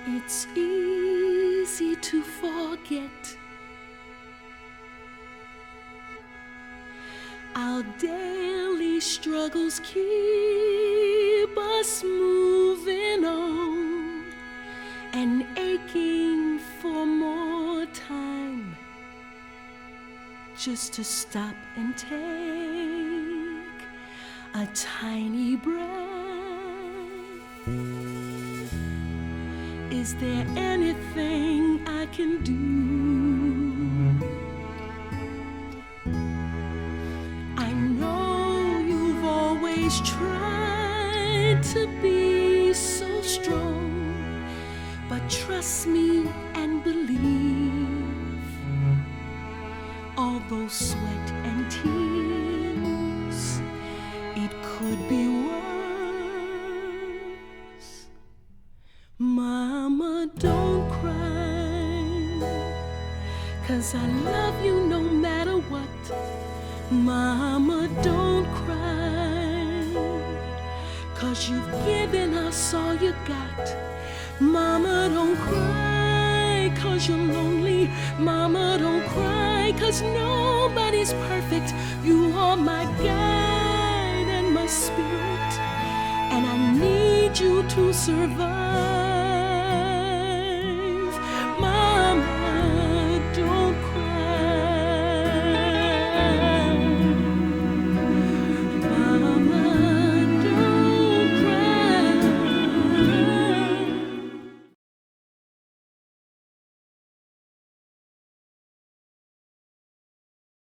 It's easy to forget our daily struggles keep us moving on and aching for more time just to stop and take a tiny breath. Is there anything I can do? I know you've always tried to be so strong, but trust me and believe, although sweat and tears, it could be worse. Mama, don't cry, 'cause I love you no matter what. Mama, don't cry, 'cause you've given us all you got. Mama, don't cry, 'cause you're lonely. Mama, don't cry, 'cause nobody's perfect. You are my guide and my spirit, and I need you to survive.